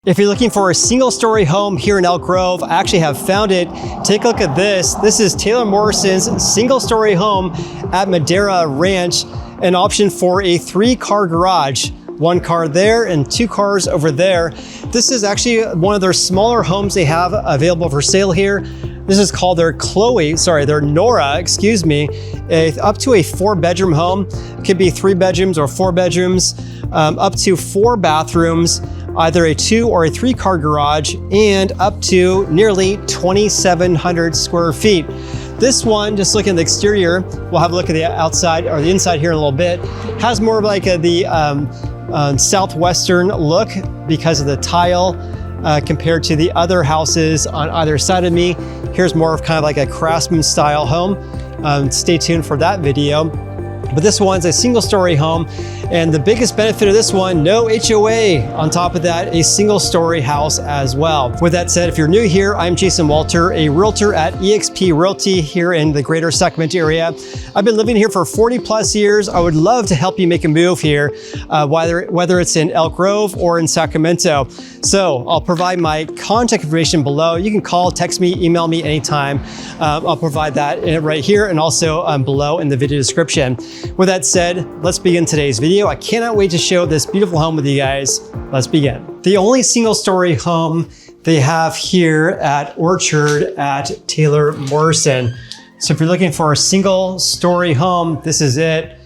If you're looking for a single-story home here in Elk Grove, I actually have found it. Take a look at this. This is Taylor Morrison's single-story home at Madeira Ranch, an option for a 3-car garage. 1 car there and 2 cars over there. This is actually one of their smaller homes they have available for sale here. This is called their Nora, up to a 4-bedroom home. It could be 3 bedrooms or 4 bedrooms, up to 4 bathrooms, either a 2 or a 3-car garage, and up to nearly 2,700 square feet. This one, just looking at the exterior, we'll have a look at the outside or the inside here in a little bit, has more of like the southwestern look because of the tile compared to the other houses on either side of me. Here's more of kind of like a craftsman style home. Stay tuned for that video. But this one's a single-story home, and the biggest benefit of this one, no HOA. On top of that, a single-story house as well. With that said, if you're new here, I'm Jason Walter, a realtor at eXp Realty here in the greater Sacramento area. I've been living here for 40 plus years. I would love to help you make a move here, whether it's in Elk Grove or in Sacramento. So I'll provide my contact information below. You can call, text me, email me anytime. I'll provide that right here and also below in the video description. With that said, let's begin today's video. I cannot wait to show this beautiful home with you guys. Let's begin. The only single-story home they have here at Orchard at Taylor Morrison. So if you're looking for a single-story home, this is it.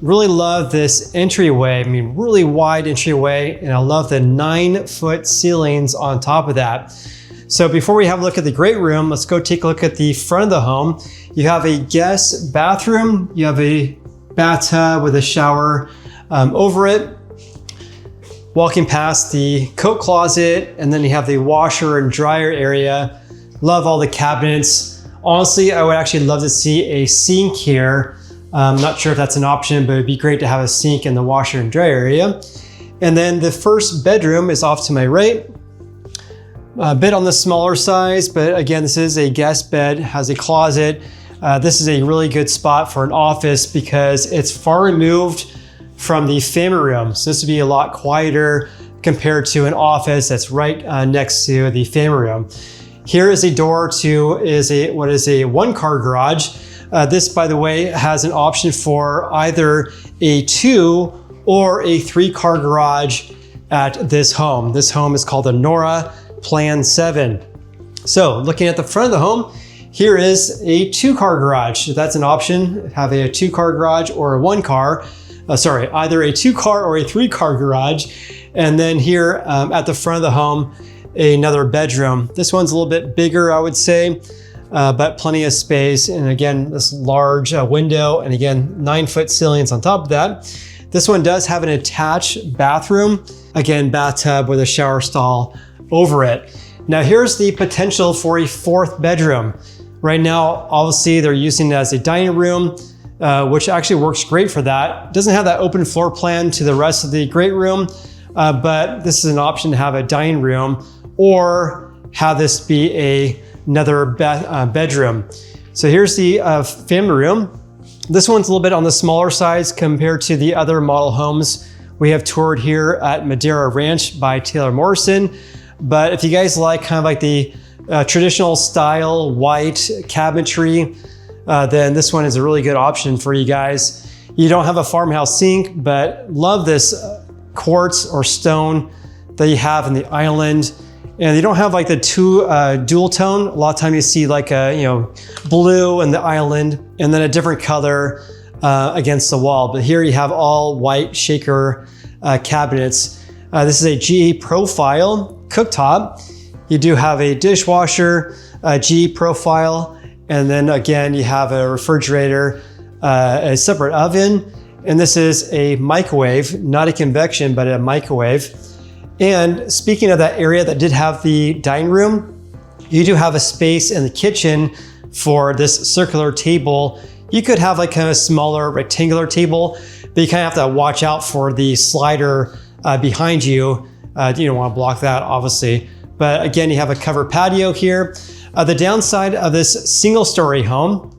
Really love this entryway. I mean, really wide entryway, and I love the 9-foot ceilings on top of that. So before we have a look at the great room, let's go take a look at the front of the home. You have a guest bathroom. You have a bathtub with a shower over it. Walking past the coat closet, and then you have the washer and dryer area. Love all the cabinets. Honestly, I would actually love to see a sink here. I'm not sure if that's an option, but it'd be great to have a sink in the washer and dryer area. And then the first bedroom is off to my right. A bit on the smaller size, but again, this is a guest bed, has a closet. This is a really good spot for an office because it's far removed from the family room. So this would be a lot quieter compared to an office that's right next to the family room. Here is a door to what is a 1-car garage. This, by the way, has an option for either a 2 or a 3-car garage at this home. This home is called the Nora Plan 7. So looking at the front of the home, here is a 2-car garage. That's an option, have a 2-car garage or a 1-car, either a 2-car or a 3-car garage. And then here at the front of the home, another bedroom. This one's a little bit bigger, I would say, but plenty of space. And again, this large window, and again, 9-foot ceilings on top of that. This one does have an attached bathroom. Again, bathtub with a shower stall over it. Now here's the potential for a 4th bedroom. Right now, obviously they're using it as a dining room, which actually works great for that. Doesn't have that open floor plan to the rest of the great room, but this is an option to have a dining room or have this be another bedroom. So here's the family room. This one's a little bit on the smaller size compared to the other model homes we have toured here at Madeira Ranch by Taylor Morrison. But if you guys like kind of like the traditional style white cabinetry, then this one is a really good option for you guys. You don't have a farmhouse sink, but love this quartz or stone that you have in the island. And you don't have like the dual tone. A lot of time you see like a blue in the island and then a different color against the wall. But here you have all white shaker cabinets. This is a GE profile cooktop. You do have a dishwasher, a GE profile, and then again, you have a refrigerator, a separate oven, and this is a microwave, not a convection, but a microwave. And speaking of that area that did have the dining room, you do have a space in the kitchen for this circular table. You could have like kind of a smaller rectangular table, but you kind of have to watch out for the slider behind you. You don't want to block that, obviously. But again, you have a covered patio here. The downside of this single-story home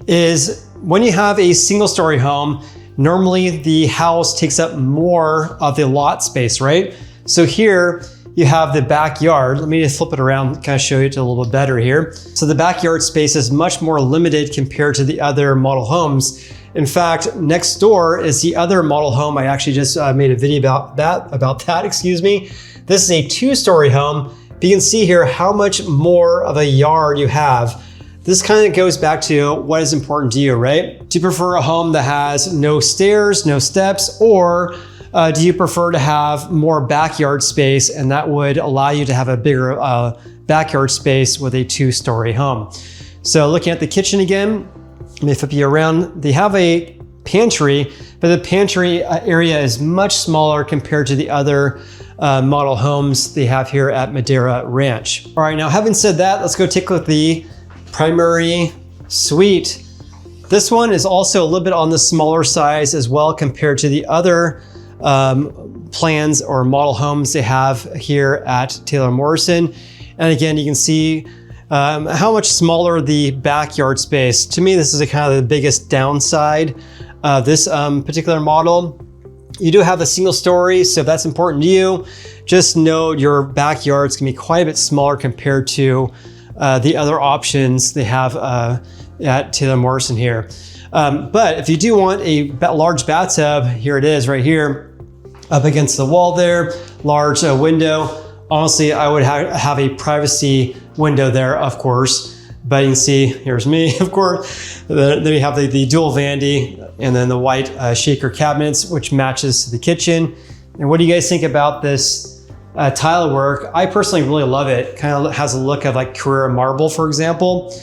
is when you have a single-story home, normally the house takes up more of the lot space, right? So here you have the backyard. Let me just flip it around, kind of show you it a little bit better here. So the backyard space is much more limited compared to the other model homes. In fact, next door is the other model home. I actually just made a video about that, excuse me. This is a 2-story home. But you can see here how much more of a yard you have. This kind of goes back to what is important to you, right? Do you prefer a home that has no stairs, no steps, or do you prefer to have more backyard space, and that would allow you to have a bigger backyard space with a 2-story home? So looking at the kitchen again, let me flip you around. They have a pantry, but the pantry area is much smaller compared to the other model homes they have here at Madeira Ranch. All right, now having said that, let's go take a look at the primary suite. This one is also a little bit on the smaller size as well compared to the other plans or model homes they have here at Taylor Morrison. And again, you can see how much smaller the backyard space. To me, this is kind of the biggest downside of this particular model. You do have a single story, so if that's important to you, just know your backyard's gonna be quite a bit smaller compared to the other options they have at Taylor Morrison here. But if you do want a large bathtub, here it is right here, up against the wall there, large window. Honestly, I would have a privacy window there, of course. But you can see, here's me, of course. Then we have the dual vanity and then the white shaker cabinets, which matches to the kitchen. And what do you guys think about this tile work? I personally really love it. Kind of has a look of like Carrara marble, for example.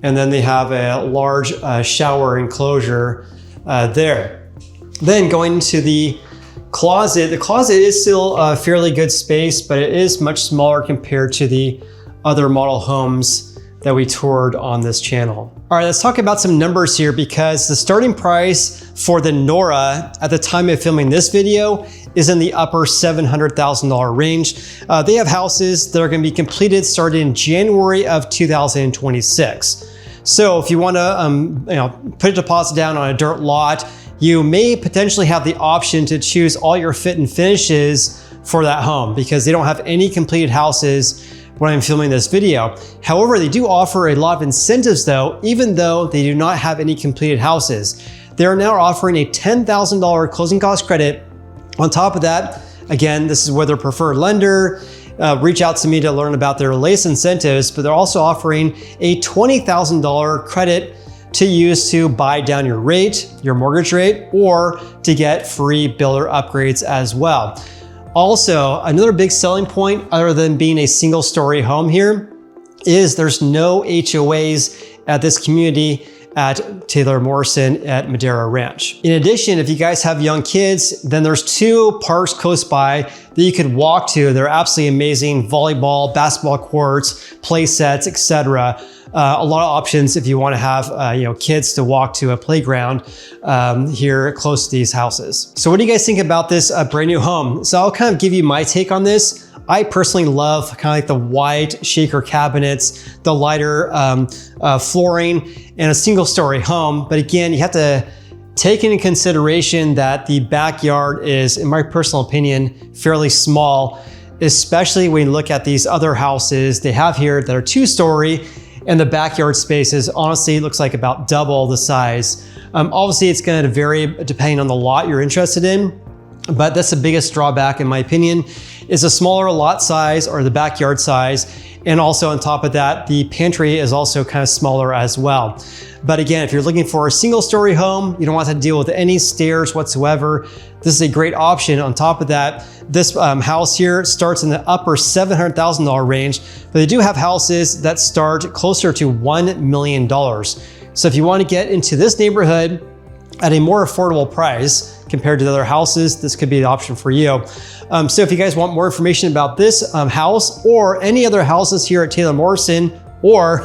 And then they have a large shower enclosure there. Then going into the closet is still a fairly good space, but it is much smaller compared to the other model homes that we toured on this channel. All right, let's talk about some numbers here, because the starting price for the Nora at the time of filming this video is in the upper $700,000 range. They have houses that are gonna be completed starting in January of 2026. So if you wanna put a deposit down on a dirt lot, you may potentially have the option to choose all your fit and finishes for that home, because they don't have any completed houses when I'm filming this video. However, they do offer a lot of incentives though, even though they do not have any completed houses. They are now offering a $10,000 closing cost credit. On top of that, again, this is with their preferred lender. Reach out to me to learn about their latest incentives, but they're also offering a $20,000 credit to use to buy down your rate, your mortgage rate, or to get free builder upgrades as well. Also, another big selling point, other than being a single story home here, is there's no HOAs at this community at Taylor Morrison at Madeira Ranch. In addition, if you guys have young kids, then there's 2 parks close by that you could walk to. They're absolutely amazing: volleyball, basketball courts, play sets, etc. A lot of options if you want to have kids to walk to a playground here close to these houses. So what do you guys think about this brand new home? So I'll kind of give you my take on this. I personally love kind of like the white shaker cabinets, the lighter flooring, and a single story home. But again, you have to take into consideration that the backyard is, in my personal opinion, fairly small, especially when you look at these other houses they have here that are 2-story, and the backyard spaces honestly looks like about double the size. Obviously, it's going to vary depending on the lot you're interested in, but that's the biggest drawback, in my opinion, is a smaller lot size or the backyard size. And also on top of that, the pantry is also kind of smaller as well. But again, if you're looking for a single story home, you don't want to deal with any stairs whatsoever, this is a great option. On top of that, this house here starts in the upper $700,000 range, but they do have houses that start closer to $1 million. So if you want to get into this neighborhood at a more affordable price compared to the other houses, this could be the option for you. So if you guys want more information about this house or any other houses here at Taylor Morrison or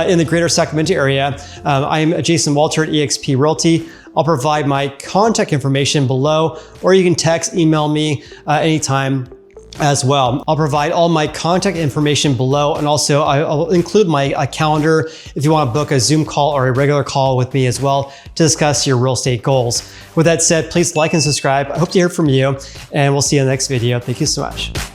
in the greater Sacramento area, I'm Jason Walter at eXp Realty. I'll provide my contact information below, or you can text, email me anytime. as well. I'll provide all my contact information below, and also I'll include my calendar if you want to book a Zoom call or a regular call with me as well to discuss your real estate goals. With that said, please like and subscribe. I hope to hear from you, and we'll see you in the next video. Thank you so much.